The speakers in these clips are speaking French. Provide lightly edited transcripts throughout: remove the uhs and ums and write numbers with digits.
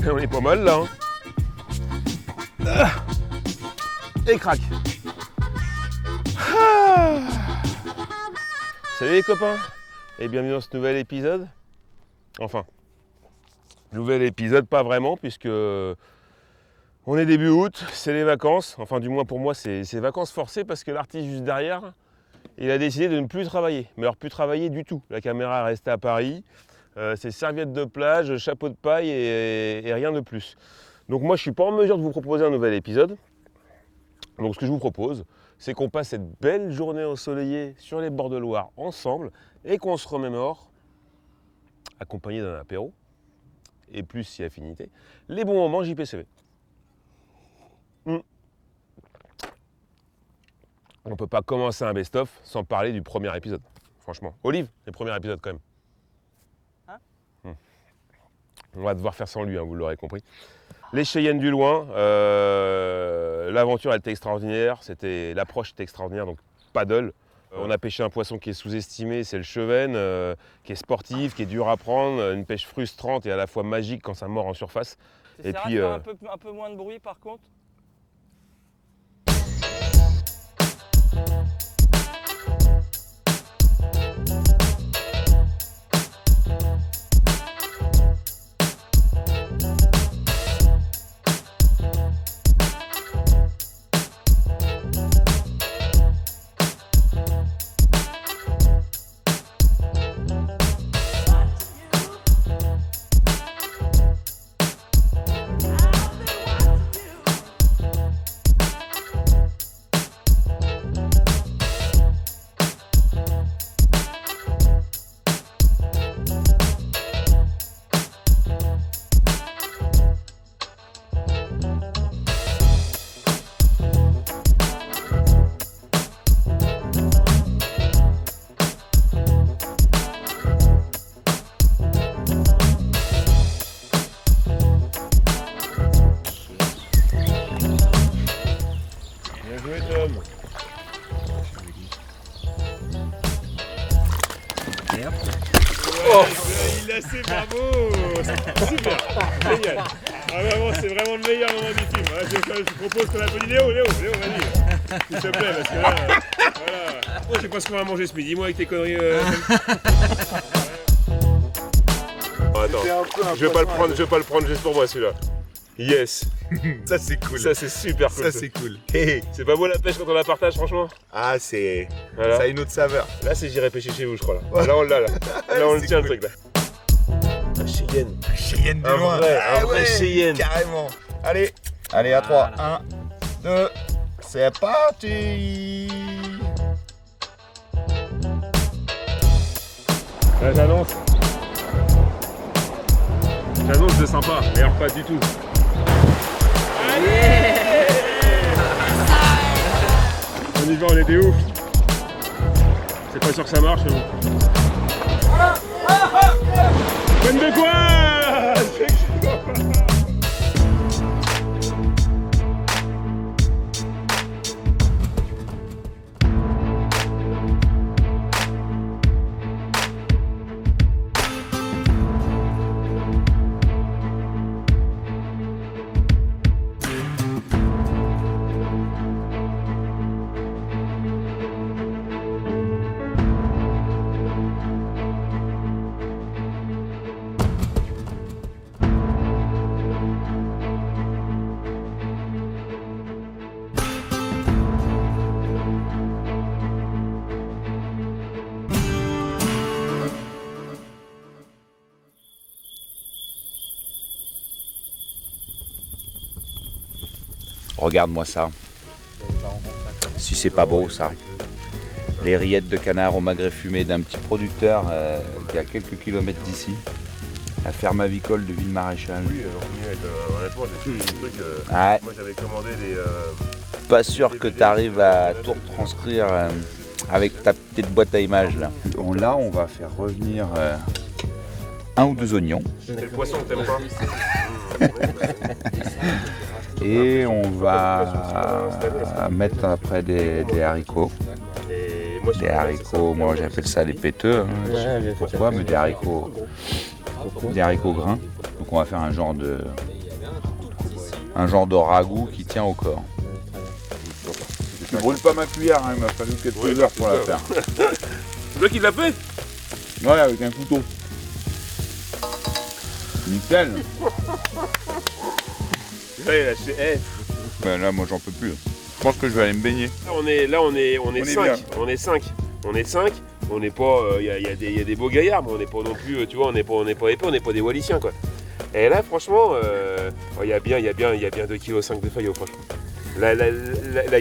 On est pas mal là. Hein. Et crac. Salut les copains et bienvenue dans ce nouvel épisode. Enfin, nouvel épisode pas vraiment puisque on est début août, c'est les vacances. Enfin du moins pour moi c'est vacances forcées parce que l'artiste juste derrière, il a décidé de ne plus travailler. Mais alors plus travailler du tout. La caméra est restée à Paris. C'est serviettes de plage, chapeau de paille et rien de plus. Donc moi je suis pas en mesure de vous proposer un nouvel épisode. Donc ce que je vous propose, c'est qu'on passe cette belle journée ensoleillée sur les bords de Loire ensemble et qu'on se remémore, accompagné d'un apéro, et plus si affinité, les bons moments JPCV. On ne peut pas commencer un best-of sans parler du premier épisode, franchement. Olive, les premiers épisodes quand même. On va devoir faire sans lui, hein, vous l'aurez compris. Les Cheyennes du loin, l'aventure elle était extraordinaire, l'approche était extraordinaire, donc paddle. On a pêché un poisson qui est sous-estimé, c'est le chevenne, qui est sportif, qui est dur à prendre, une pêche frustrante et à la fois magique quand ça mord en surface. Et puis un peu moins de bruit par contre. Oh, il l'a fait, bravo. Super, génial. Ah, vraiment, c'est vraiment le meilleur moment du film. Je propose qu'on applaudisse Léo, vas-y. S'il te plaît, parce que là, voilà. Oh, je sais pas ce qu'on va manger ce midi, moi, avec tes conneries. Oh, attends, je vais pas le prendre juste pour moi, celui-là. Yes. Ça c'est cool. Ça c'est super cool. Ça c'est cool. C'est pas beau la pêche quand on la partage, franchement. Ah c'est... Voilà. Ça a une autre saveur. Là c'est j'irai pêcher chez vous, je crois. Là on l'a là. Là on le tient, cool. Le truc là. Un Cheyenne. Un Cheyenne de loin. Un vrai Cheyenne. Carrément. Allez à 3. 1, 2, c'est parti. Là j'annonce de sympa, mais alors pas du tout. Allez, on y va, on est des ouf. C'est pas sûr que ça marche, mais bon. Bonne de quoi? Regarde-moi ça. Si c'est pas beau ça. Les rillettes de canard au magret fumé d'un petit producteur qui est à quelques kilomètres d'ici. La ferme avicole de Ville-Maréchal. Oui, honnêtement, j'ai des trucs. Ouais. Moi j'avais commandé des. Pas sûr que tu arrives à tout retranscrire avec ta petite boîte à images là. Là, on va faire revenir un ou deux oignons. C'est le poisson que t'aimes pas. Et on va mettre après des haricots. Des haricots, moi j'appelle ça des péteux, hein. Je sais pas pourquoi, mais des haricots grains. Donc on va faire un genre de Un genre de ragoût qui tient au corps. Tu brûles pas ma cuillère, hein, il m'a fallu quelques heures pour la faire. C'est toi qui l'as fait? Ouais, avec un couteau. Nickel. Ben là, moi, j'en peux plus. Je pense que je vais aller me baigner. Là, on est 5. bien. On est 5. On est 5. On n'est pas. Il y a des beaux gaillards, mais on n'est pas non plus. Tu vois, on n'est pas épais, on n'est pas des Walliciens, quoi. Et là, franchement, il y a bien 2,5 kg de feuilles, franchement. La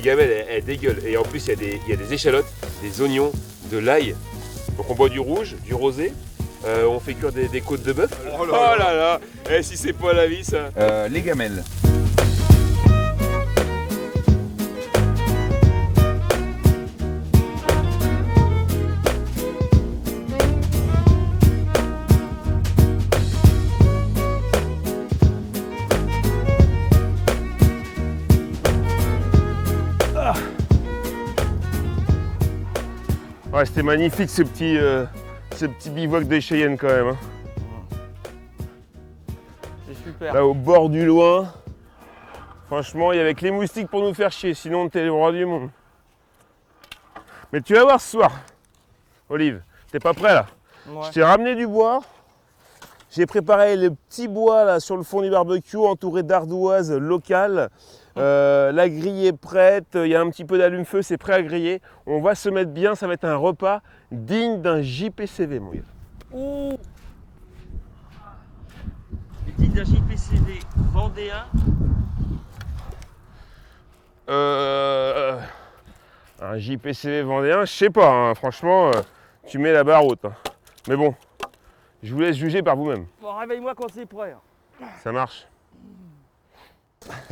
gamelle, elle dégueule. Et en plus, il y a des échalotes, des oignons, de l'ail. Donc on boit du rouge, du rosé. On fait cuire des côtes de bœuf. Oh là là. Eh, si c'est pas la vie, ça. Les gamelles. Ouais, c'était magnifique ce petit bivouac des Cheyennes quand même. Hein. C'est super. Là au bord du loin. Franchement, il y avait que les moustiques pour nous faire chier, sinon on était le roi du monde. Mais tu vas voir ce soir, Olive, t'es pas prêt là? Ouais. Je t'ai ramené du bois. J'ai préparé le petit bois là sur le fond du barbecue entouré d'ardoises locales. La grille est prête, il y a un petit peu d'allume-feu, c'est prêt à griller. On va se mettre bien, ça va être un repas digne d'un JPCV, mon gars. Ouh. Digne d'un JPCV vendéen. Un JPCV vendéen, je sais pas, hein, franchement, tu mets la barre haute. Hein. Mais bon, je vous laisse juger par vous-même. Bon, réveille-moi quand c'est prêt. Ça marche.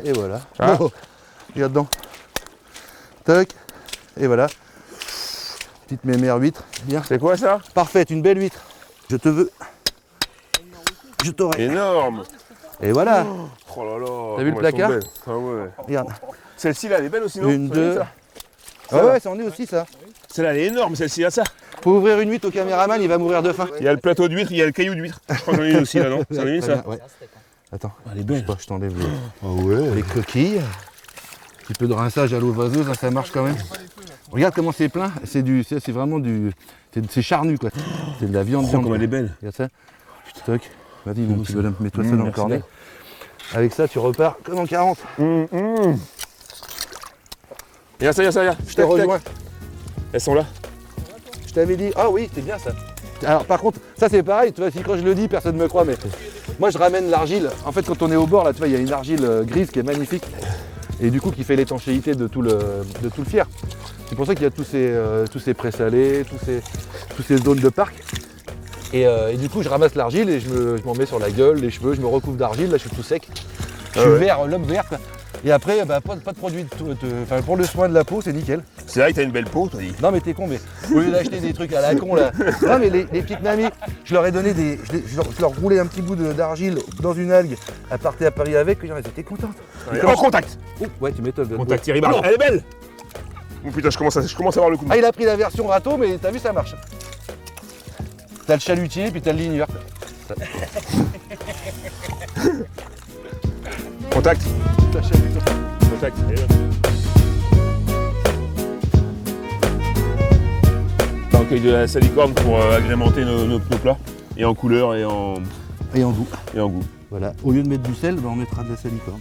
Et voilà. Ah. Oh, regarde dedans. Tac. Et voilà. Petite mémère huître. Bien. C'est quoi ça? Parfaite, une belle huître. Je te veux. Je t'aurai. Énorme. Et voilà. Oh là là. T'as vu le comment elles sont placard? belles. Ah ouais. Regarde. Celle-ci là, elle est belle aussi, non? Une, Ça, deux. ça. Ah ouais, c'en est aussi ça. Celle-là, elle est énorme, celle-ci, là, ça. Faut ouvrir une huître au caméraman, il va mourir de faim. Il y a le plateau d'huître, il y a le caillou d'huître. Je crois que j'en ai une aussi là, non? C'en est une, Très ça? bien, ouais. Attends. Elle est belle. Je t'enlève les coquilles. Un petit peu de rinçage à l'eau vaseuse, ça marche quand même. Regarde comment c'est plein. C'est vraiment du. C'est charnu quoi. C'est de la viande. Oh, comme elle est belle. Regarde ça. Toc. Vas-y mon petit bonhomme, mets-toi ça dans le merci cornet. bien. Avec ça tu repars comme en 40. Regarde ça, regarde ça, regarde. Je te rejoins. Elles sont là. Je t'avais dit. Ah oui, c'est bien ça. Alors par contre, ça c'est pareil, tu vois, si quand je le dis, personne ne me croit, mais moi je ramène l'argile. En fait quand on est au bord là, tu vois, il y a une argile grise qui est magnifique. Et du coup qui fait l'étanchéité de tout le fier. C'est pour ça qu'il y a tous ces présalés, tous ces zones de parc. Et du coup je ramasse l'argile et je m'en mets sur la gueule, les cheveux, je me recouvre d'argile, là je suis tout sec. Je suis vert, l'homme vert quoi. Et après, pas de produit, enfin, pour le soin de la peau, c'est nickel. C'est vrai que t'as une belle peau, toi dit. Non mais t'es con, mais au lieu d'acheter des trucs à la con là. Non mais les petites mamies, je leur ai donné je leur roulais un petit bout d'argile dans une algue, elles partaient à Paris avec, elles étaient contentes. En contact. Oh, ouais, tu m'étonnes. Contact Thierry Barre. Elle est belle. Oh putain, je commence à voir le coup. Ah, il a pris la version râteau, mais t'as vu, ça marche. T'as le chalutier, puis t'as le ligneur. Contact. T'as le chalutier. Contact. Elle est là. On cueille de la salicorne pour agrémenter nos plats. Et en couleur et en goût. Voilà, au lieu de mettre du sel, on mettra de la salicorne.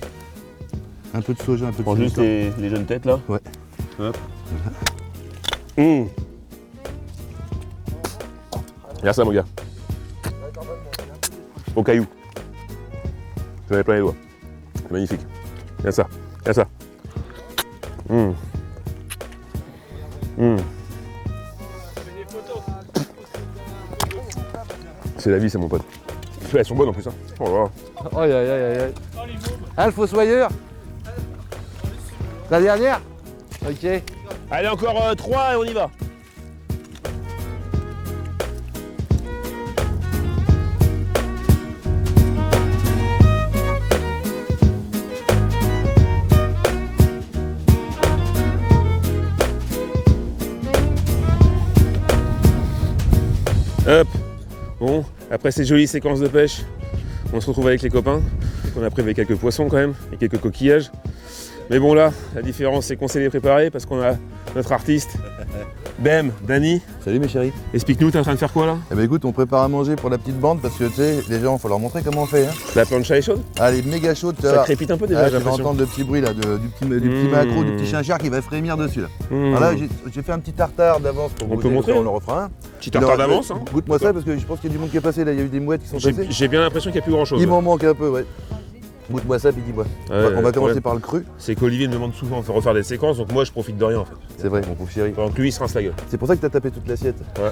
Un peu de soja, un peu de Prends juste salicorne. les jeunes têtes là. Ouais. Hop. Regarde ça mon gars. Au caillou. J'en ai plein les doigts. C'est magnifique. Regarde ça. Regarde ça. C'est la vie ça mon pote. Elles sont bonnes en plus. Hein. Oh là là. Aïe aïe aïe aïe. Ah, le fossoyeur. La dernière. Ok. Allez encore 3 et on y va. Hop. Bon, après ces jolies séquences de pêche, on se retrouve avec les copains. qu'on a pris avec quelques poissons quand même, et quelques coquillages. Mais bon là, la différence c'est qu'on sait les préparer parce qu'on a notre artiste, Bem, Dani. Salut mes chéris. Explique-nous, t'es en train de faire quoi là? Eh ben écoute, on prépare à manger pour la petite bande parce que tu sais, les gens, faut leur montrer comment on fait. Hein. La plancha est chaude? Ah, elle est méga chaude, tu Ça vois. crépite un peu déjà, Ah, j'ai tu vas l'impression. entendre le petit bruit là, du petit macro, du petit chinchard qui va frémir dessus là. Mmh. Alors là, j'ai fait un petit tartare d'avance pour On goûter, peut montrer, on hein. le refera un. Petit tartare d'avance. Hein. Goûte-moi ça parce que je pense qu'il y a du monde qui est passé là, il y a eu des mouettes qui sont passées. J'ai bien l'impression qu'il n'y a plus grand chose. Il m'en manque un peu, ouais. Goûte-moi ça puis dis-moi. On va commencer par le cru. C'est qu'Olivier me demande souvent de refaire des séquences, donc moi je profite de rien en fait. C'est vrai, mon pauvre chéri. Pendant que lui il se rince la gueule. C'est pour ça que t'as tapé toute l'assiette. Ouais.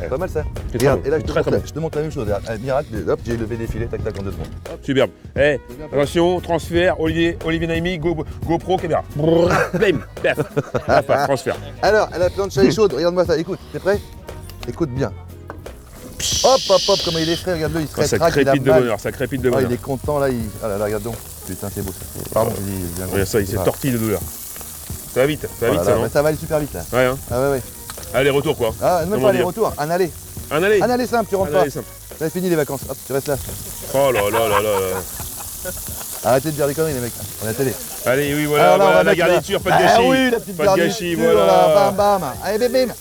Pas mal ça. C'est très Regarde, bon. et là Très, très bon. je te montre la même chose. Regarde, miracle, hop, j'ai levé des filets, tac tac en 2 secondes. Superbe. Eh, attention, transfert, Olivier Naimi, GoPro, caméra. Brrr, blam, paf. Hop, transfert. Alors, la plancha est chaude, regarde-moi ça, écoute, t'es prêt? Écoute bien. Hop, hop, hop, comment il est frais, regarde-le, il se Ah, ça rétracte, il a crépite de mal. bonheur, ça crépite de Ah, bonheur. il est content là, ah là, regarde donc. Putain, c'est beau ça. Pardon, vas-y, viens. Regarde ça, il s'est tortillé de douleur. Ça va vite, ça va vite Voilà, ça, non? mais ça va aller super vite là. Ouais, hein. Ah ouais, ouais. Allez, retour quoi. Ah, même Comment pas aller dire retour, un aller. Un aller. Un aller simple, tu rentres Un pas. aller simple. C'est fini les vacances, hop, tu restes là. Oh là là là là là. Arrêtez de dire des conneries les mecs, on est à la télé. Allez, oui, voilà, Alors là, on voilà va la mettre garniture, pas de Ah gâchis. oui, la petite Pas de garniture, gâchis, là, voilà. bam bam. Allez, bim bim.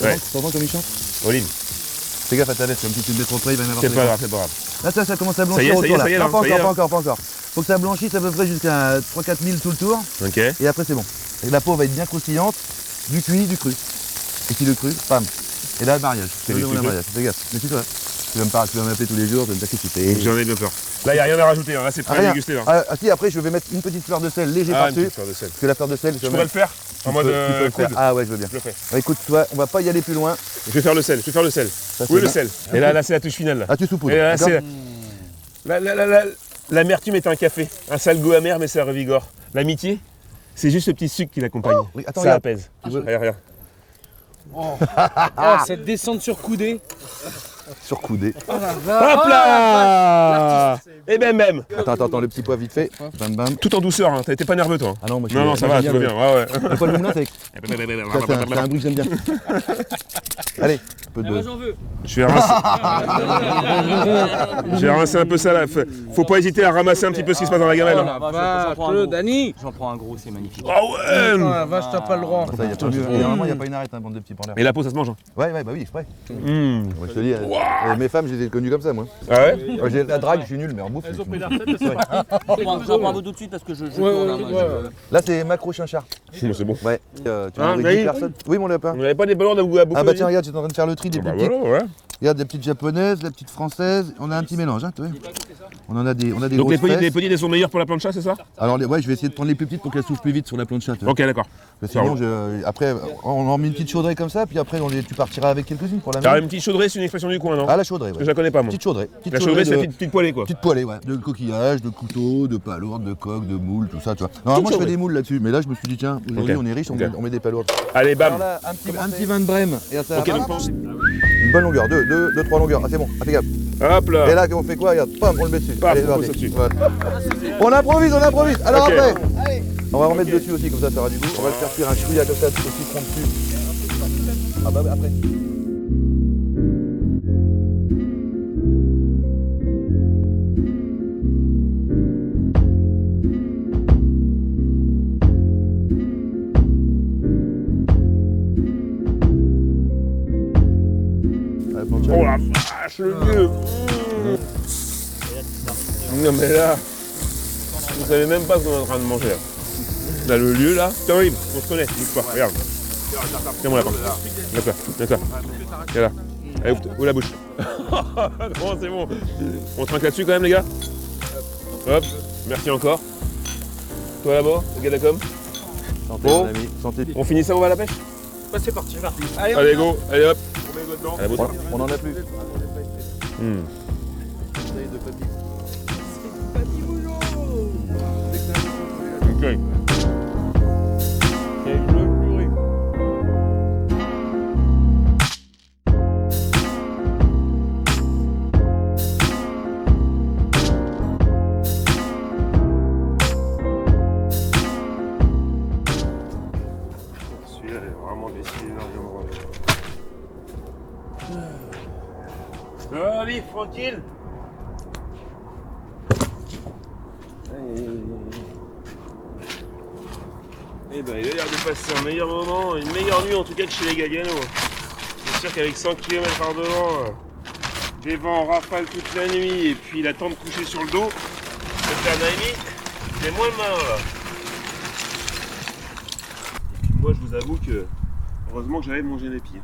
Ouais. T'entends comme il chante? Olive, Fais gaffe à ta veste, comme si tu le mets trop près, il va y en avoir c'est des pas fois. grave, c'est pas grave. Là, ça commence à Ça y est, blanchir autour là. ça y est, là, Non, pas ça y est, encore, là. pas encore. Faut que ça blanchisse à peu près jusqu'à 3-4 000 tout le tour. Ok. Et après c'est bon. Et la peau va être bien croustillante, du cuit, du cru. Et puis le cru, pam. Et là le mariage. C'est les le trucs de- mariage. Fais gaffe. Mais tu vois, tu vas m'appeler tous les jours, tu vas me dire qu'est-ce que tu fais. J'en ai bien peur. Là, il n'y a rien à rajouter, hein. Là, c'est prêt à rien. déguster. Là. Ah si, après je vais mettre une petite fleur de sel léger Ah, une par-dessus. petite fleur de sel. Parce que la fleur de sel, Je pourrais le faire en mode tu peux le faire. coude. Ah ouais, je veux bien. Je le fais. Bah, écoute, toi, on va pas y aller plus loin. Je vais faire le sel, je vais faire le sel. Ça, c'est Oui, le bien. sel. Et là, c'est la touche finale. Là. Ah, tu saupoudres. Et là, d'accord c'est. L'amertume est un café. Un sale goût amer, mais ça revigore. L'amitié, c'est juste ce petit sucre qui l'accompagne. Oui, attends, Ça regarde. apaise. Tu veux- Regarde, regarde. Oh, cette descente sur coudée. Surcoudé. Hop là Et ben même. Attends, le petit pois vite fait. Bam bam. Tout en douceur, hein. T'es pas nerveux, toi. Ah non, moi je Non, non, ça va, tout va bien. Ouais, ouais. Le poil moulin, c'est c'est un bruit que j'aime bien. Allez, un peu de. J'en veux. Je vais rincer. Je vais rincer un peu ça là. Faut pas hésiter à ramasser un petit peu ce qui se passe dans la gamelle. hein. Dani. J'en prends un gros, c'est magnifique. Ah ouais la vache, t'as pas le droit. Ça, y a pas mieux. Et normalement, il n'y a pas une arête, hein, bande de petits pendeurs. Et la peau, ça se mange. Hein. Ouais, bah oui, exprès. Mmh. Moi, je te dis, mes femmes, je les ai connues comme ça, moi. Ah ouais La drague, je suis nul, mais en bouffe. je suis nul. J'en prends un peu tout de suite parce que je tourne. Là, c'est macro chinchard. C'est bon. Ouais. Tu Ah, veux avec Naïm 10 personnes. Oui, mon lapin. Vous n'avez pas des ballons à bouffer Ah bah tiens, regarde, j'étais en train de faire le tri des Bah plus petites. voilà, ouais. Regarde, la petite japonaise, la petite française. On a un petit mélange, hein, tu vois. On en a des, on a des Donc les grosses petites, fesses. elles sont meilleures pour la plancha, c'est ça? Alors, ouais, je vais essayer de prendre les plus petites pour qu'elles soufflent plus vite sur la plancha, tu vois. Ok, d'accord. Parce que sinon, après, on en met une petite chaudrée comme ça, puis après, tu partiras avec quelques-unes pour la T'as même. une petite chaudrée, c'est une expression du coin, non? Ah, la chaudrée, Je ouais. la connais pas, moi. Petite chaudrée. Petite La chaudrée, c'est de- la petite poêlée, quoi. Petite poêlée, ouais. De coquillages, de couteaux, de palourdes, de coques, de moules, tout ça, tu vois. Normalement, je fais chaudrée. des moules là-dessus, mais là, je me suis dit, tiens, aujourd'hui, Ok. on est riche, Ok. on met des palourdes. Allez, bam. Alors là, un petit vin de Brême. Et ça, Ok, donc pense. une bonne longueur, 3 longueurs. Ah, c'est bon, ah, fais gaffe. Hop Et là. là, on fait quoi? Regarde, pam, on le met dessus. Paf, Allez, on pose vas-y. ça dessus. Voilà. On improvise. Alors Ok. après, on va remettre dessus aussi, comme ça fera du goût. On va le faire cuire un chouïa comme ça, au citron dessus. Ah bah après. Oh la vache, le lieu. Non mais là, vous savez même pas ce qu'on est en train de manger. Là, le lieu là, c'est horrible, on se connaît, bouge pas, regarde. Tiens mon lapin. Viens là. Allez, ouvre la bouche. Bon, c'est bon. On trinque là-dessus quand même les gars. Hop, merci encore. Toi là-bas, le gars d'Acom. Santé, Bon. mon ami. Santé. On finit ça, on va à la pêche? C'est parti. Allez go, allez hop. À la bouche. On en a plus. Hmm. Ok. Celui-là est vraiment décidé dans le Ah, vite, tranquille. Eh ben, il a l'air de passer un meilleur moment, une meilleure nuit en tout cas que chez les Galgano. C'est sûr qu'avec 100 km par devant, des vents en rafale toute la nuit et puis la tente couchée sur le dos, le plan Naimi, c'est moins le malin là. Et puis moi je vous avoue que heureusement que j'avais mon Génépi.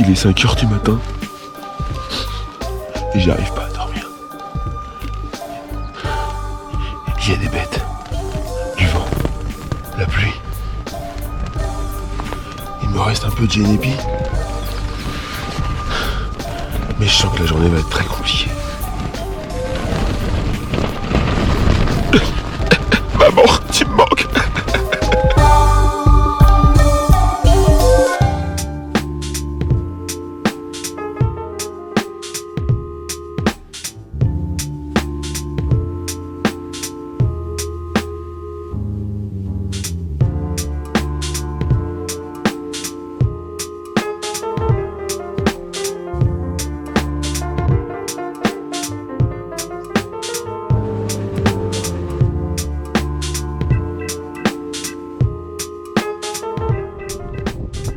Il est 5h du matin et j'arrive pas à dormir. Il y a des bêtes, du vent, la pluie. Il me reste un peu de Génépi, mais je sens que la journée va être très compliquée. Maman, tu me manques.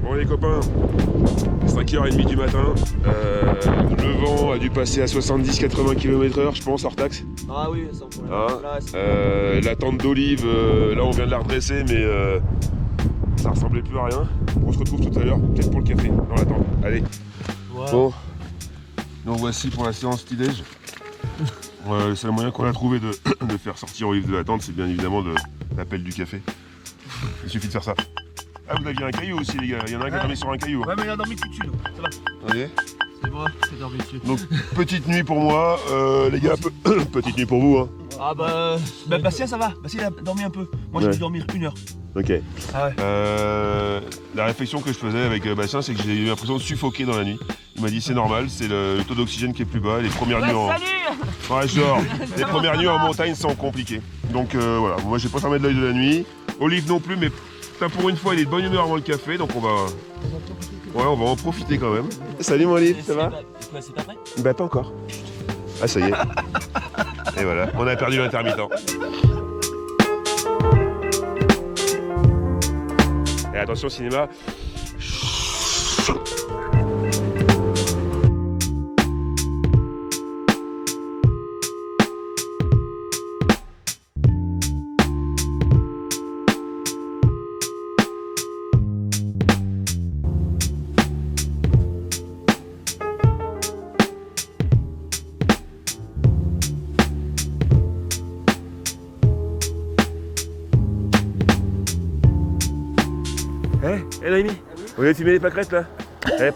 Bon les copains, 5h30 du matin, le vent a dû passer à 70-80 km/h je pense hors taxe. Ah oui, sans problème. Hein, Là, c'est- la tente d'olive, là on vient de la redresser mais ça ressemblait plus à rien. On se retrouve tout à l'heure, peut-être pour le café, dans la tente. Allez. Voilà. Bon, donc voici pour la séance petit-déj. Le seul moyen qu'on a trouvé de faire sortir Olive de la tente, c'est bien évidemment l'appel du café. Il suffit de faire ça. Ah, vous aviez un caillou aussi, les gars. Il y en a un qui a dormi sur un caillou. Ouais, mais il a dormi tout dessus, ça va. Voyez. C'est vrai, c'est dormi dessus. Donc, petite nuit pour moi, les gars. Petite nuit pour vous, hein. Ah bah Bastien ça va, Bastien il a dormi un peu. Moi j'ai Ouais. dû dormir 1 heure. Ok. Ah ouais. La réflexion que je faisais avec Bastien, c'est que j'ai eu l'impression de suffoquer dans la nuit. Il m'a dit c'est normal, c'est le taux d'oxygène qui est plus bas. Les premières nuits en. Ouais, genre, les premières nuits en montagne sont compliquées. Donc voilà, moi j'ai pas fermé de l'œil de la nuit. Olive non plus, mais putain, pour une fois il est de bonne humeur avant le café, donc on va. Ouais, on va en profiter quand même. Salut mon Olive, ça va? Quoi, c'est pas prêt? Bah pas encore. Ah ça y est. Et voilà, on a perdu l'intermittent. Et attention cinéma. Eh Naimi, on vient de filmer les pâquerettes là.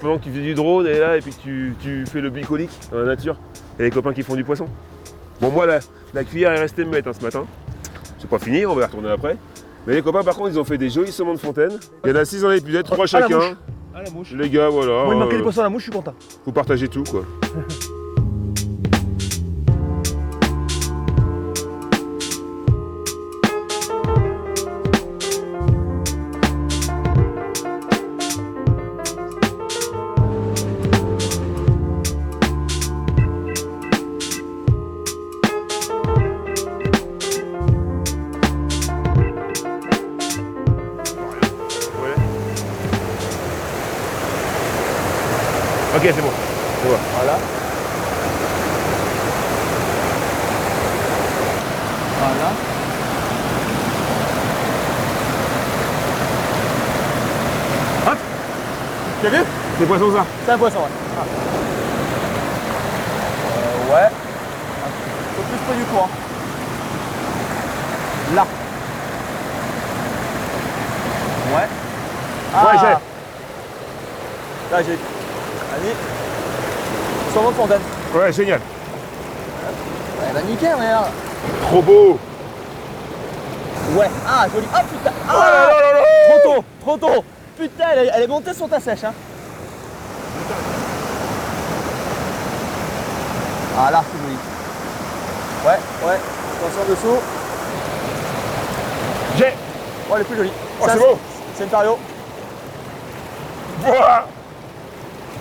Pendant que tu fais du drone et là et puis que tu fais le bucolique dans la nature. Et les copains qui font du poisson. Bon moi la cuillère est restée me mettre ce matin. C'est pas fini, on va y retourner après. Mais les copains par contre ils ont fait des jolis saumons de fontaine. Il y en a 6 dans l'épisode, 3 chacun. Ah la mouche. Les gars voilà. Moi il manquait des poissons à la mouche, je suis content. Faut partager tout quoi. Ok, c'est bon. Je vois. Voilà. Voilà. Hop. Tu as vu? C'est poisson ça. C'est un poisson, ouais. Ouais. Un peu plus près du courant. Là. Ouais. Ah. Ouais, j'ai. Là, j'ai. Allez. Sur votre fontaine. Ouais, génial. Elle va niquer, merde. Trop beau. Ouais. Ah, joli. Ah, putain. Ah, Oh là là là là. trop tôt. Putain, elle est montée sur ta sèche, hein. Ah, là, c'est joli. Ouais. Attention dessous. J'ai. Oh, elle est plus jolie. Oh, c'est beau. C'est une Tario. Voilà.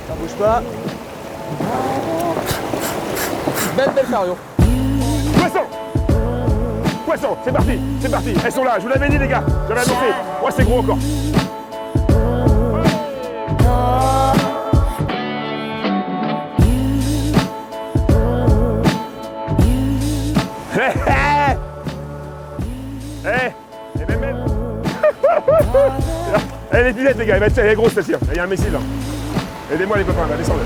Ça bouge pas. Belle Tario. Poisson, c'est parti. Elles sont là, je vous l'avais dit les gars, j'avais annoncé. Ouais, c'est gros encore. Et même. Elle est pilette les gars, elle est grosse celle-ci. Il y a un missile là. Aidez-moi les copains, là, descendez.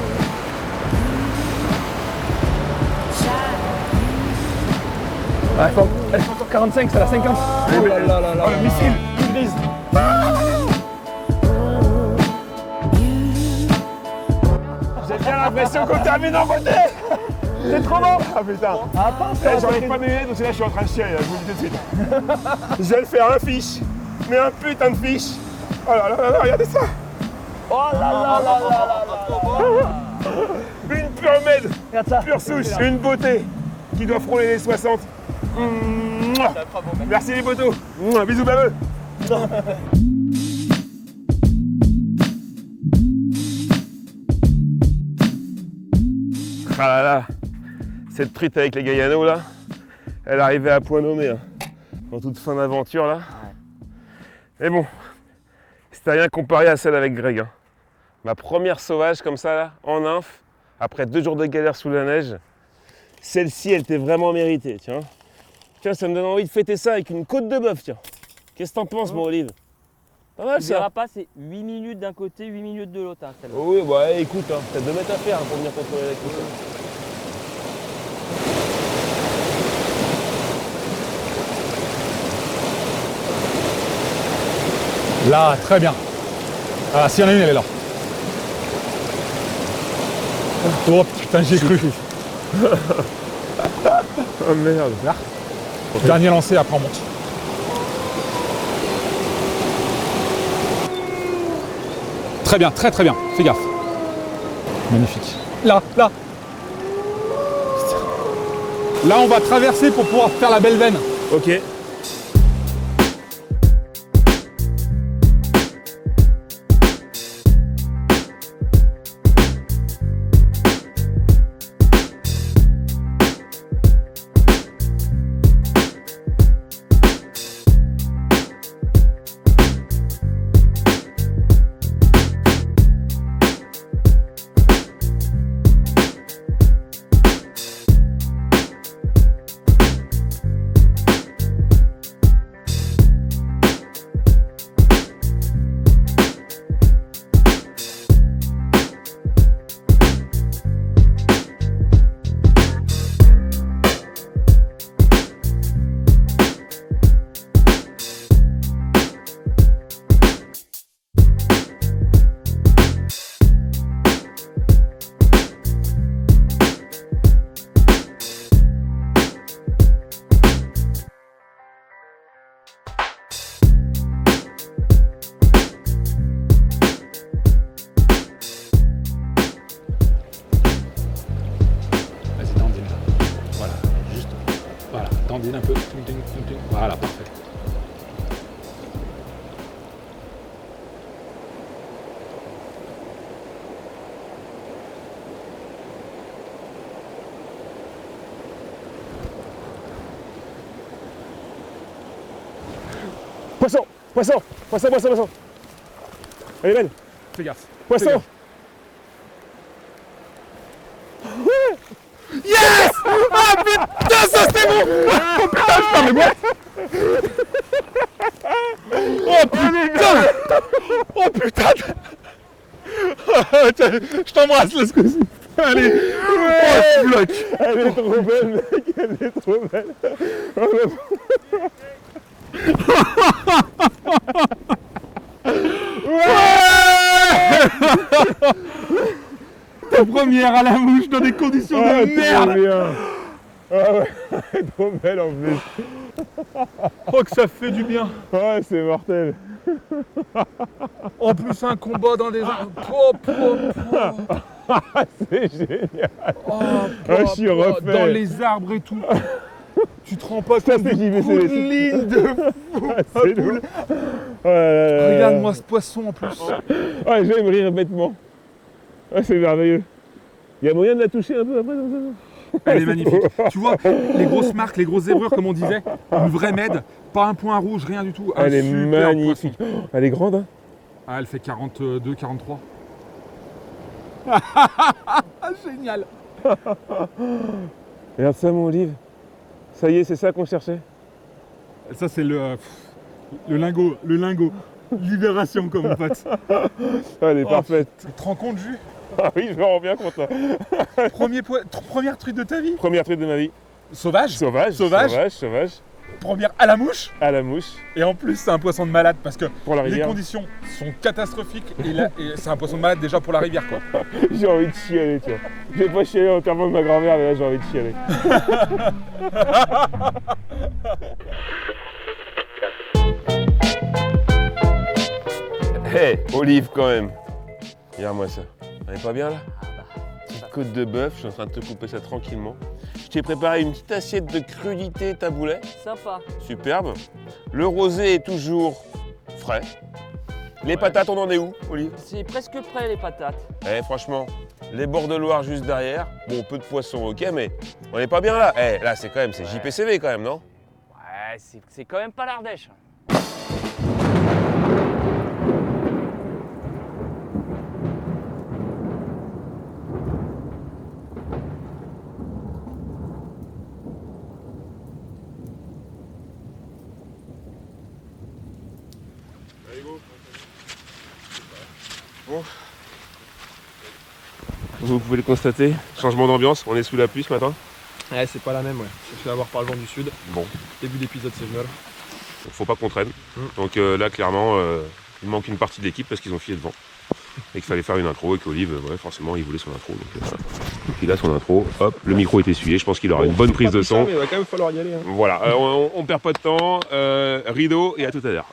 Elle fait encore 45, c'est la 50. Oh là là là là. Oh le missile, toute grise. J'ai bien l'impression qu'on termine en beauté. C'est trop bon. Ah putain. J'en ai pas mené, donc là je suis en train de chier, je vous le dis tout de suite. Je vais le faire un fiche, mais un putain de fiche. Oh là là là, regardez ça. Oh là là là là. Une pure med, Regarde ça. pure souche, une beauté qui doit frôler les 60. Mouah. Merci les potos. Mouah, bisous baveux. Ah là là, cette truite avec les Gaillanos là, elle arrivait à point nommé, hein, en toute fin d'aventure là. Mais bon, c'était rien comparé à celle avec Greg. Hein. Ma première sauvage comme ça là, en nymphe, après 2 jours de galère sous la neige, celle-ci elle était vraiment méritée, tiens. Tiens, ça me donne envie de fêter ça avec une côte de bœuf, tiens. Qu'est-ce que t'en penses, mon Olive? Pas mal Tu ça. verras pas, c'est 8 minutes d'un côté, 8 minutes de l'autre. Hein, celle-là. Oh oui, bah écoute, hein, t'as 2 mètres à faire hein, pour venir contrôler la cuisson. Là, très bien. Ah, s'il y en a une, elle est là. Oh putain, j'ai cru. Oh merde. Là. Dernier lancé, après on monte. Très bien, très très bien. Fais gaffe. Magnifique. Là. Là, on va traverser pour pouvoir faire la belle veine. Ok. Vas-y, dandine. Voilà, juste. Voilà, dandine un peu. Voilà, parfait. Poisson. Elle est belle. Fais gaffe. Poisson. Fais gaffe. Yes! Ah putain, ça c'est bon! Oh putain, je perds mes boîtes! Oh putain! Oh putain! Tiens, je t'embrasse là ce coup-ci! Allez! Oh, bloc! Elle est trop belle, mec! Elle est trop belle! Oh, La première à la mouche dans des conditions de merde. Bien. Ah ouais, trop belle en plus. Oh que ça fait du bien. Ouais, c'est mortel. En plus un combat dans des arbres. C'est génial. Oh, je suis refait. dans les arbres et tout. Tu te rends pas Ça, compte c'est du JVC, coup de c'est- ligne de fou. C'est lourd. Ouais, Regarde-moi ce poisson en plus. Ouais, je vais me rire bêtement. Ouais, c'est merveilleux. Il y a moyen de la toucher un peu après comme ça? Elle est magnifique. Tu vois, les grosses marques, les grosses zébrures, comme on disait, une vraie med, pas un point rouge, rien du tout. Un Elle est super magnifique. poisson. Elle est grande, hein? Ah, elle fait 42, 43. Génial. Regarde ça, mon Olive. Ça y est, c'est ça qu'on cherchait. Ça, c'est le lingot. Le lingot. Libération, comme mon pote. Elle est Oh, parfaite. Tu te rends compte, Jus? Ah oui, je me rends bien compte. Là. Première truite de ta vie? Première truite de ma vie. Sauvage? Sauvage. Sauvage. Sauvage, sauvage. Première à la mouche? À la mouche. Et en plus, c'est un poisson de malade parce que Pour la les rivière. conditions sont catastrophiques et là, et c'est un poisson de malade déjà pour la rivière, quoi. J'ai envie de chialer, tu vois. J'ai pas chialé au terme de ma grand-mère, mais là, j'ai envie de chialer. Hé, Olive, quand même. Regarde-moi ça. Elle est pas bien, là? Petite côte de bœuf, je suis en train de te couper ça tranquillement. Je t'ai préparé une petite assiette de crudité taboulet. Sympa. Superbe. Le rosé est toujours frais. Les patates, on en est où, Olive? C'est presque prêt les patates. Eh, franchement, les bords de Loire juste derrière. Bon, peu de poissons, ok, mais on n'est pas bien là. Eh, là, c'est quand même, c'est JPCV quand même, non? Ouais, c'est quand même pas l'Ardèche. Vous pouvez le constater, changement d'ambiance, on est sous la pluie ce matin. Ouais, c'est pas la même, ouais. Je fait avoir par le vent du sud. Bon, Début d'épisode, c'est génial. faut pas qu'on traîne. Donc là, clairement, il manque une partie de l'équipe parce qu'ils ont filé devant. Et qu'il fallait faire une intro et qu'Olive, ouais, forcément, il voulait son intro. Donc, voilà. Donc il a son intro, hop, le micro est essuyé, je pense qu'il aura une bonne prise de son. Mais il va quand même falloir y aller. Hein. Voilà, on perd pas de temps, rideau et à tout à l'heure.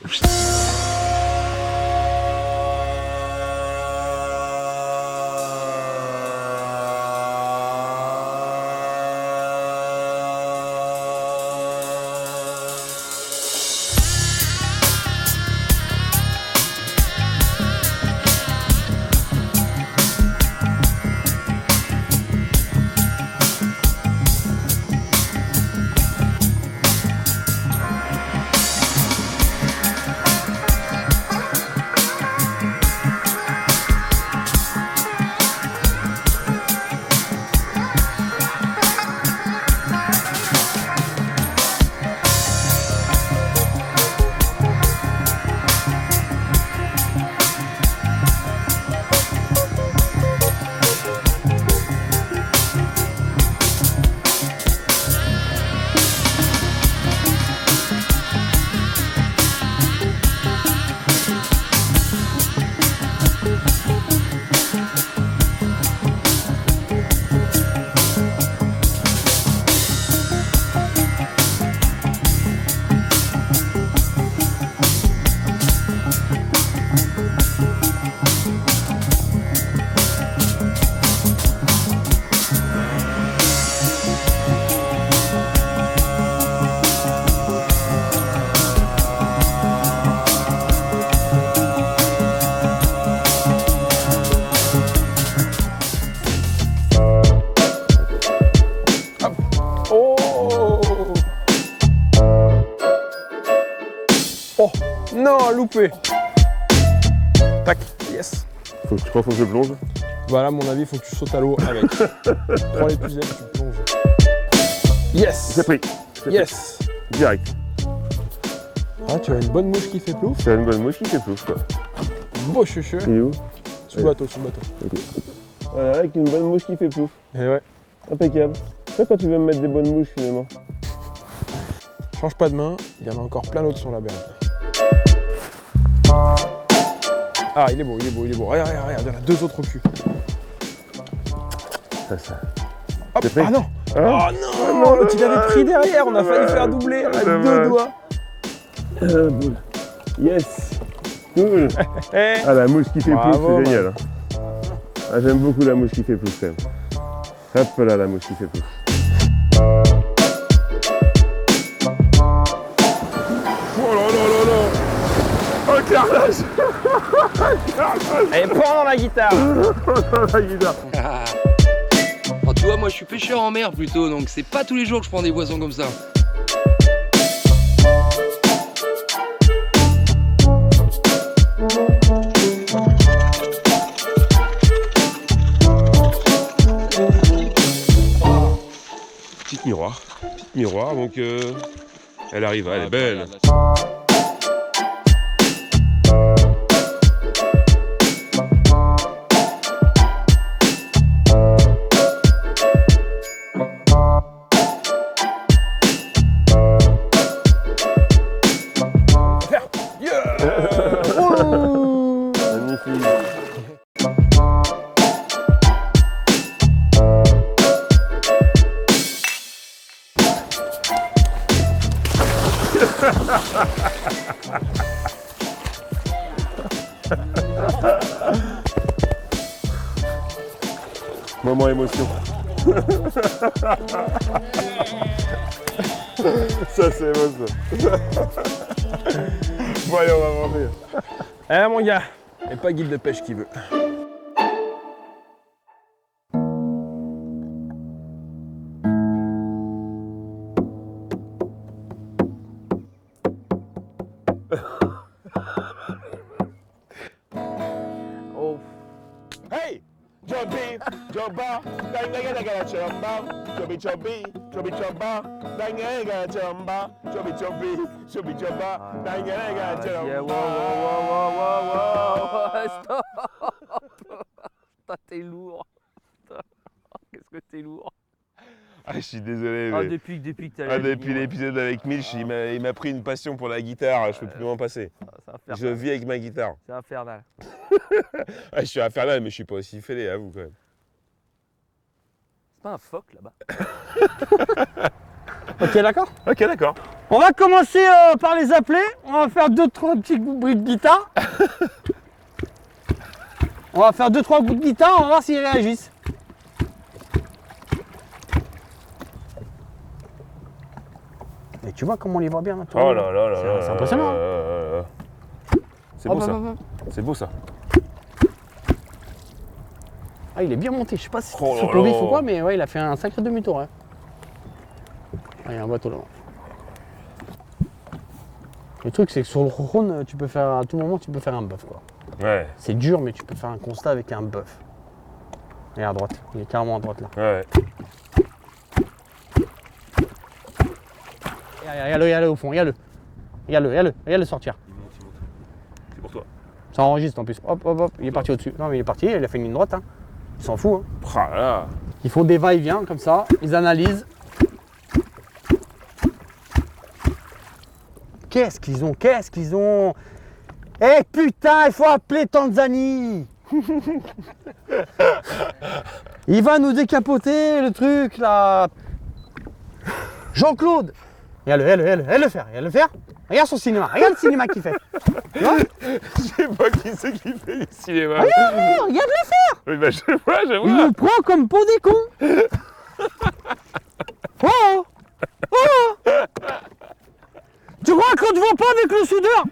Non, loupé. Tac, yes. Tu crois qu'il faut que je plonge? Voilà, à mon avis, il faut que tu sautes à l'eau avec. Prends les puzettes, tu plonges. Yes. C'est pris. Yes. Direct. Ah, tu as une bonne mouche qui fait plouf. C'est une bonne mouche qui fait plouf, quoi. Beau chuchu. Il est où? Sous le bateau, sous le bateau. Voilà, avec une bonne mouche qui fait plouf. Et ouais. Impeccable. C'est quand tu veux me mettre des bonnes mouches finalement. Change pas de main, il y en a encore plein d'autres sur la berge. Ah, il est beau, il est beau, il est beau. Regarde, regarde, regarde, il y en a deux autres au cul. ça. Hop, C'est prêt ah non. Hein Oh non, l'autre il avait pris derrière, on a failli faire doubler à deux dommage. doigts. Boule. Yes. Cool. Eh, Ah, la mouche qui fait Bravo, plus, c'est génial. Ah, j'aime beaucoup la mouche qui fait plus quand même. Hop là, la mouche qui fait plus. Oh là là là là. Oh, carnage. Allez, prends dans la guitare. La guitare. Oh, tu vois, moi je suis pêcheur en mer plutôt, donc c'est pas tous les jours que je prends des poissons comme ça. Petite miroir. Petite miroir, donc elle arrive, elle est belle. Magnifique. Moment émotion. Ça c'est beau ça. Bon allez, on va manger. Eh mon gars, et pas guide de pêche qui veut. Oh. Hey! Chubby, chubba, danga chumba, chubby chubby, chubby chubba, danga chumba, chubby chubby, chubby chubba, danga Yeah, wow, chumba. Stop. Putain, t'es lourd. Putain, qu'est-ce que t'es lourd. Ah, je suis désolé. Ah, Mais... depuis que t'as Ah, depuis l'épisode avec Milch, il m'a pris une passion pour la guitare, je peux plus m'en passer. C'est infernal. Je vis avec ma guitare. C'est infernal. Ah, je suis infernal, mais je suis pas aussi fêlé à vous quand même. C'est pas un phoque là-bas. Ok, d'accord. Ok, d'accord. On va commencer par les appeler. On va faire 2-3 petits bruits de guitare. On va faire 2-3 bouts de guitare, on va voir s'ils réagissent. Et tu vois comment on les voit bien là, Oh là là là là. C'est impressionnant. C'est Hop, beau hop, ça. hop, hop. C'est beau ça. Ah, il est bien monté. Je sais pas si Oh c'est là pour vif là. ou quoi, mais ouais, il a fait un sacré demi-tour. Hein. Ah, il y a un bateau là-bas. Le truc, c'est que sur le Rhône, tu peux faire à tout moment, tu peux faire un bœuf quoi. Ouais, C'est dur, mais tu peux faire un constat avec un bœuf. Et à droite, il est carrément à droite là. ouais. Regarde-le au fond, regarde-le sortir. C'est pour toi. Ça enregistre en plus. Hop, hop, hop, il est parti au-dessus. Non, mais il est parti, il a fait une ligne droite. Hein. Il s'en fout. Hein. Ah là là. Ils font des va-et-vient comme ça, ils analysent. Qu'est-ce qu'ils ont Eh putain, il faut appeler Tanzanie. Il va nous décapoter le truc là. Jean-Claude. Regarde le faire. Regarde son cinéma, regarde le cinéma qu'il fait. Tu vois Je sais pas qui c'est qui fait du cinéma. Regarde-le faire. Oui, bah je vois. Il nous prend comme pour des cons. Oh. Tu crois qu'on te voit pas avec le soudeur?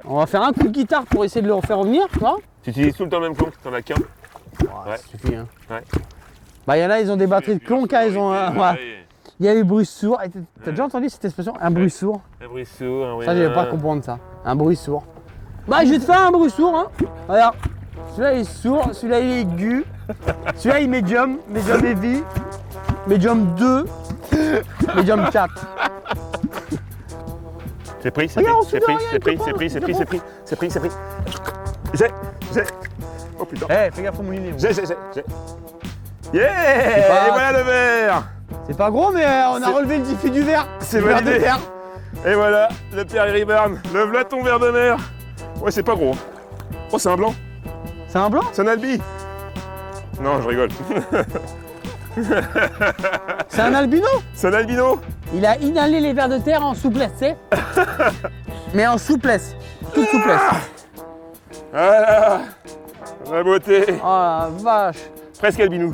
On va faire un coup de guitare pour essayer de le faire revenir, tu vois? Tu utilises tout le temps le même clon, t'en as qu'un. Ouais. Ça suffit, hein. Ouais. Bah, il y en a, ils ont des batteries de clon, car ils ont un. Ouais. Il y a les bruits sourds. T'as déjà entendu cette expression? Un bruit sourd? Un bruit sourd, Ça, je vais pas comprendre ça. Un bruit sourd. Bah, je vais te faire un bruit sourd, hein. Regarde. Celui-là, il est sourd. Celui-là, il est aigu. Celui-là, il est médium. Médium heavy. Médium 2. Médium 4. C'est pris. Regarde, J'ai. Oh putain. Eh, fais gaffe au moulinet. J'ai. Yeah! pas- Et voilà le verre! C'est pas gros, mais on a relevé le défi du verre. C'est Du verre de validé. terre. Et voilà, le Perry Burn. Le v'là ton verre de mer. Ouais, c'est pas gros. Oh, c'est un blanc. C'est un blanc? C'est un albi. Non, je rigole. C'est un albino. C'est un albino. Il a inhalé les vers de terre en souplesse, tu sais. Mais en souplesse. Toute souplesse. Voilà. La beauté. Oh la vache. Presque albino.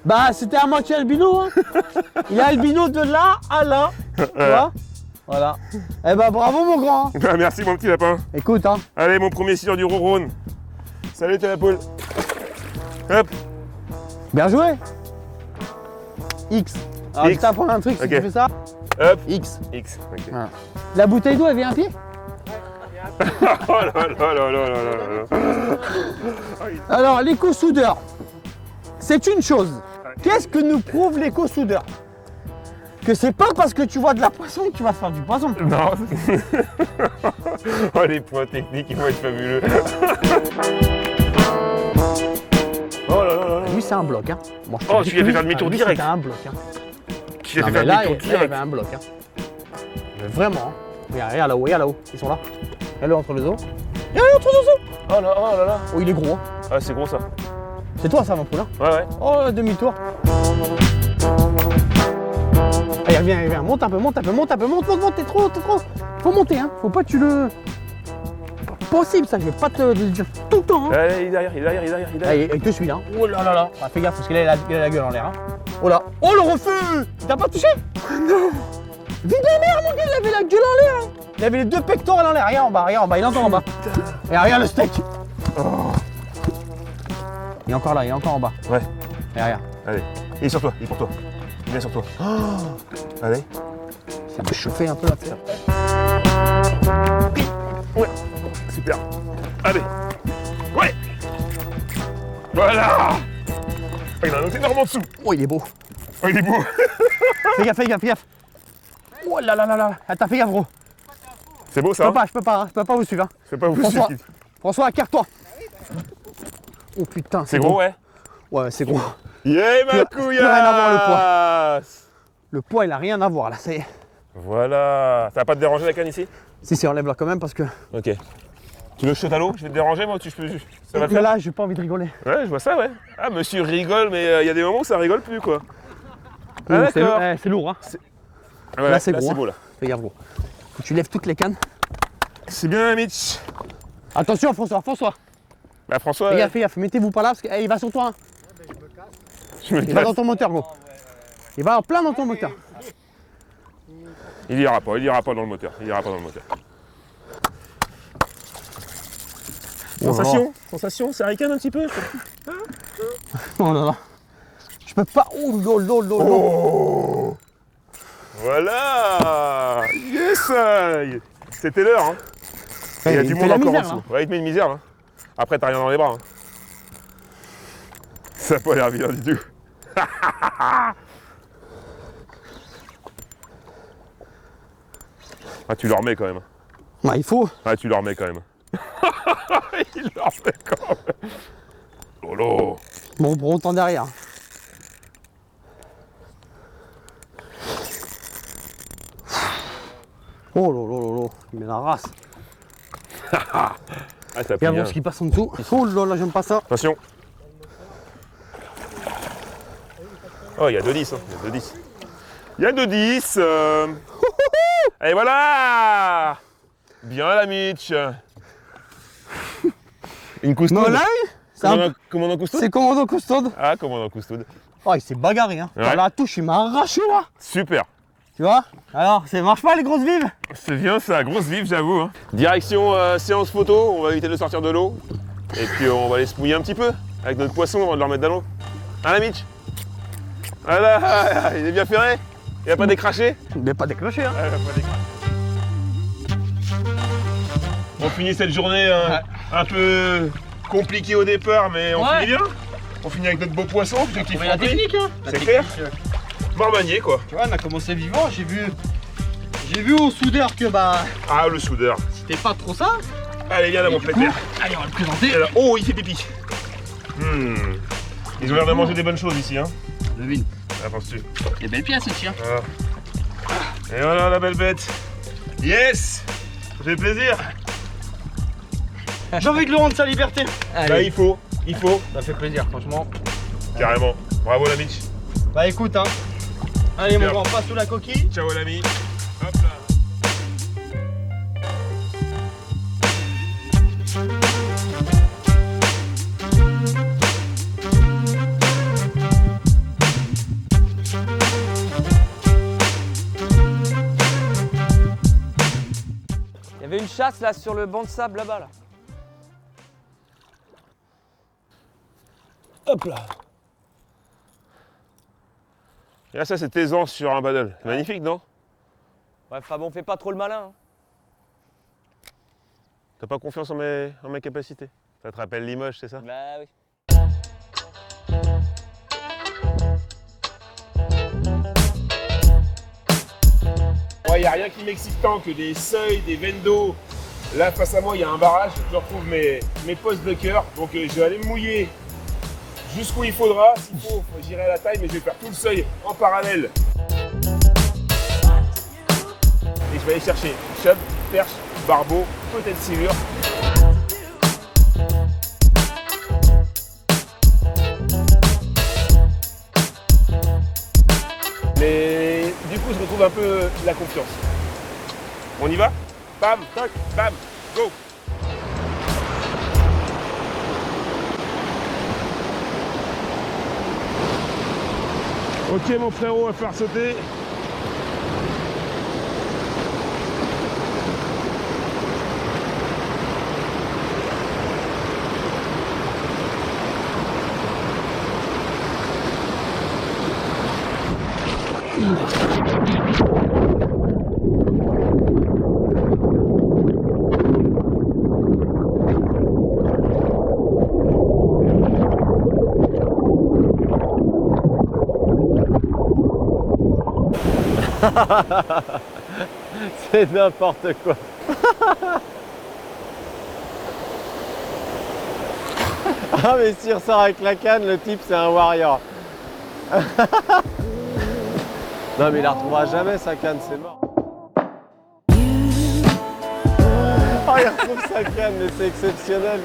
Bah, c'était à moitié albino, hein. Il est albino de là à là. Tu vois? Voilà. Eh bah, bravo, mon grand. Merci, mon petit lapin. Écoute, hein. Allez, mon premier sur du Rhône. Salut, t'es la poule. Hop. Bien joué. X. Alors, X. je t'apprends un truc, si Ok. tu fais ça. Hop. X. X. Ok. Voilà. La bouteille d'eau, elle vient à pied? Oh là là là là là là là. Alors, l'éco-soudeur, c'est une chose. Qu'est-ce que nous prouve l'éco-soudeur? Que c'est pas parce que tu vois de la poisson que tu vas faire du poisson. Non. Oh, les points techniques, ils vont être fabuleux. Oh là là là là. Lui, c'est un bloc. Hein. Moi, je te Oh, dis tu lui as que fait faire lui, demi-tour lui, direct. C'était un bloc. Hein. Tu l'as Non, fait mais faire là, demi-tour il y direct. avait un bloc. Hein. Mais vraiment. Hein. Regarde là-haut, regarde là-haut. Ils sont là. Regarde-le entre les os. Regarde-le entre les os. Oh là oh là là. Oh, il est gros. Hein. Ah, c'est gros ça. C'est toi, ça, mon poulain. Ouais, ouais. Oh, demi-tour. Allez, viens, monte un peu, monte, t'es trop. Faut monter, hein. Faut pas que tu le. Pas possible, ça, je vais pas te le dire tout le temps. Hein. Allez, il est derrière, il est derrière, il est derrière, il est derrière. Allez, il te suit là. Oh là là là. Ah, fais gaffe parce qu'il a la gueule en l'air. Hein. Oh là. Oh le refus. T'as pas touché? Non. Vide la mer, mon gars, il avait la gueule en l'air. Hein. Il avait les deux pectoraux en l'air. Regarde en bas, il est encore en bas. Et regarde le steak. Oh. Il est encore là, il est encore en bas. Ouais. Et regarde. Allez, il est sur toi, il est pour toi. Il vient sur toi. Oh. Allez. Ça va chauffer un peu la terre. Ouais. Super. Allez. Ouais. Voilà. Oh, il a un autre énorme en dessous. Oh, il est beau. Oh, il est beau. Fais gaffe. Oh là là là là. Attends, fais gaffe, gros. C'est beau Je ça. peux pas vous suivre. Hein. C'est pas vous François, suffit. François, écarte-toi. Oh putain, C'est gros, ouais. Ouais, c'est gros. Yeah, ma Plus couillasse. rien à voir, le poids. Le poids, il a rien à voir là, ça y est. Voilà. Ça va pas te déranger la canne ici? Si, enlève-la quand même parce que. Ok. Tu veux que je saute à l'eau? Je vais te déranger moi ou tu peux. Ça va le Mais faire? là, j'ai pas envie de rigoler. Ouais, je vois ça, ouais. Ah, monsieur rigole, mais il y a des moments où ça rigole plus, quoi. Ah, C'est d'accord. c'est lourd, hein. Ouais, là, c'est gros. beau, là. Fais gaffe, gros. Faut que tu lèves toutes les cannes. C'est bien, Mitch. Attention, François. Bah, François, Fais gaffe, mettez-vous pas là parce qu'il va sur toi. Hein. je me Il va casse. dans ton moteur, gros. Il va en plein dans ton moteur. Il ira pas dans le moteur. Sensation, ça ricane un petit peu. Oh là là. Je peux pas. Oh lolo. Oh. Voilà. Yes. C'était l'heure, hein. Il y a du monde encore en dessous. Ouais, il te met une misère, là. Après, t'as rien dans les bras. Hein. Ça a pas l'air bien du tout. Ah, tu le remets quand même. Bah, il faut. Ah, tu le remets quand même. Il le remet quand même. Lolo. Bon, autant derrière. Oh lolo. Il met la race. Ah, t'as pris Regarde bien. ce qui passe en dessous. Oh là, j'aime pas ça. Attention. Oh, il y a 2-10. Hein. Il y a 2-10. Et voilà. Bien la Mitch. Une coustoude. Non, là, Commandant coustoude. c'est commandant custode. Ah, commandant coustoude. Oh, il s'est bagarré. Hein. Ouais. Par la touche, il m'a arraché là. Super. Tu vois? Alors, ça marche pas les grosses vives? C'est bien ça, grosse vive, j'avoue. Hein. Direction séance photo. On va éviter de sortir de l'eau. Et puis on va aller se mouiller un petit peu avec notre poisson avant de le remettre dans l'eau. Hein, la Mitch? Voilà, il est bien ferré. Il a pas décraché. Mais pas déclenché. Hein. On finit cette journée un peu compliquée au départ, mais on finit bien. On finit avec notre beau poisson, objectif Mais la rempli. technique, hein. C'est clair. Marmanier, quoi. Tu vois, on a commencé vivant. J'ai vu au soudeur que bah Ah, le soudeur. c'était pas trop ça. Allez, viens là, mon pépère. Allez, on va le présenter. Et là, oh, il fait pipi. Ils ont l'air de manger des bonnes choses ici, hein. Devine. Ah, penses-tu? Des belles pièces aussi. Hein. Et voilà la belle bête. Yes. Ça fait plaisir. J'ai envie de lui rendre sa liberté. Là, il faut. Ça fait plaisir, franchement. Carrément. Bravo l'ami. Bah écoute, hein. Allez, Super. mon grand, passe sous la coquille. Ciao l'ami. Hop là. Il y avait une chasse là sur le banc de sable là-bas là. Hop là. Et là, ça, c'est aisance sur un paddle. C'est magnifique, non? Ouais, Fabon, fais pas trop le malin. Hein. T'as pas confiance en mes capacités? Ça te rappelle Limoges, c'est ça? Bah oui. Il n'y a rien qui m'excite tant que des seuils, des veines d'eau. Là, face à moi, il y a un barrage. Je retrouve mes postes de cœur. Donc, je vais aller me mouiller jusqu'où il faudra. S'il faut, j'irai à la taille, mais je vais faire tout le seuil en parallèle. Et je vais aller chercher chub, perche, barbeau, peut-être silure. Mais du coup, je retrouve un peu la confiance. On y va? Bam, toc, bam, go! Ok mon frérot, on va faire sauter. C'est n'importe quoi. Ah mais s'il ressort avec la canne, le type c'est un warrior. Non mais il la retrouvera jamais sa canne, c'est mort. Oh il retrouve sa canne, mais c'est exceptionnel.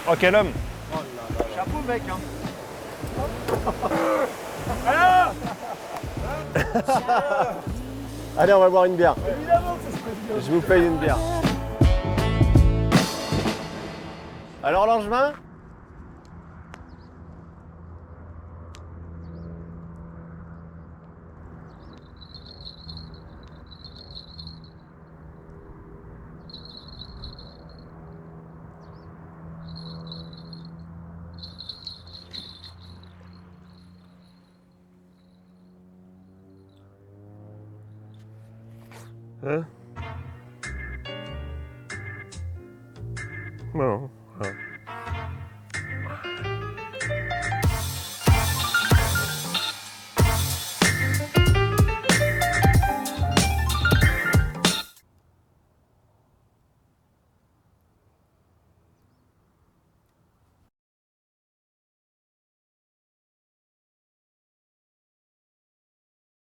Oh quel homme! Chapeau mec hein. Allez on va boire une bière. Évidemment que ça se passe bien. Je vous paye une bière. Alors Langevin? Hein? Non.